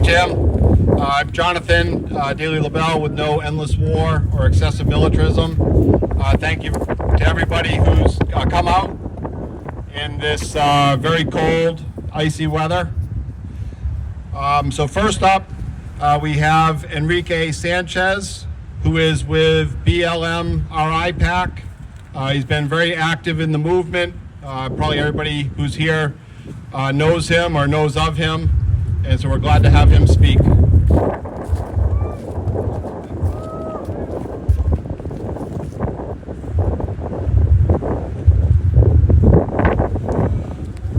Tim. I'm Jonathan, Daly LaBelle with No Endless War or Excessive Militarism. Thank you to everybody who's come out in this very cold, icy weather. So first up, we have Enrique Sanchez, who is with BLM RI PAC. He's been very active in the movement. Probably everybody who's here knows him or knows of him, and so we're glad to have him speak.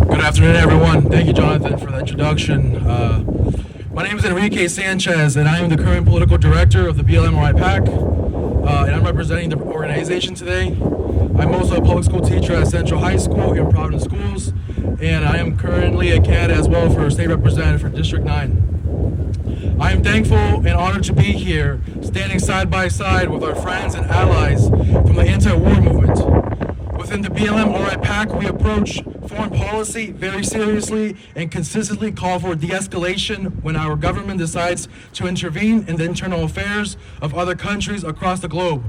Good afternoon, everyone. Thank you, Jonathan, for the introduction. My name is Enrique Sanchez, and I am the current political director of the BLM RI PAC, and I'm representing the organization today. I'm also a public school teacher at Central High School here in Providence Schools, and I am currently a candidate as well for state representative for District 9. I am thankful and honored to be here, standing side by side with our friends and allies from the anti-war movement. Within the BLM RI PAC, we approach foreign policy very seriously and consistently call for de-escalation when our government decides to intervene in the internal affairs of other countries across the globe.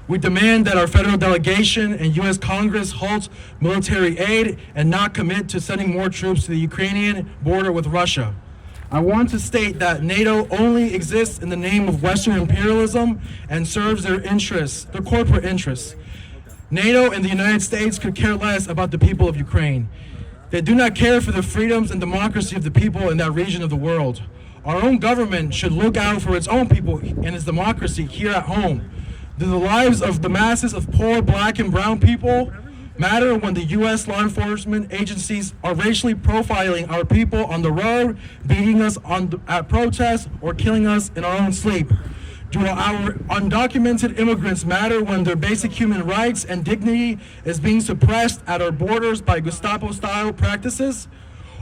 We demand that our federal delegation and U.S. Congress halt military aid and not commit to sending more troops to the Ukrainian border with Russia. I want to state that NATO only exists in the name of Western imperialism and serves their interests, their corporate interests. NATO and the United States could care less about the people of Ukraine. They do not care for the freedoms and democracy of the people in that region of the world. Our own government should look out for its own people and its democracy here at home. Do the lives of the masses of poor black and brown people matter when the U.S. law enforcement agencies are racially profiling our people on the road, beating us at protests, or killing us in our own sleep? Do our undocumented immigrants matter when their basic human rights and dignity is being suppressed at our borders by Gestapo-style practices?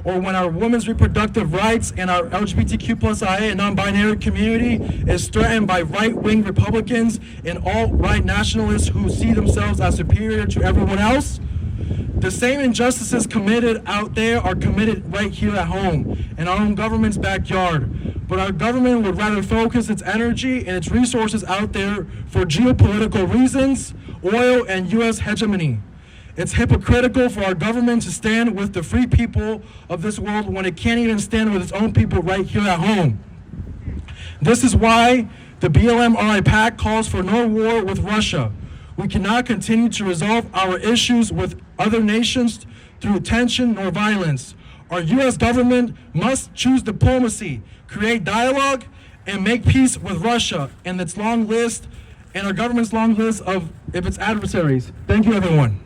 Or when our women's reproductive rights and our LGBTQ+IA and non-binary community is threatened by right-wing Republicans and alt-right nationalists who see themselves as superior to everyone else? The same injustices committed out there are committed right here at home, in our own government's backyard. But our government would rather focus its energy and its resources out there for geopolitical reasons, oil, and U.S. hegemony. It's hypocritical for our government to stand with the free people of this world when it can't even stand with its own people right here at home. This is why the BLM RI PAC calls for no war with Russia. We cannot continue to resolve our issues with other nations through tension nor violence. Our U.S. government must choose diplomacy, create dialogue, and make peace with Russia and its long list, and our government's long list of its adversaries. Thank you, everyone.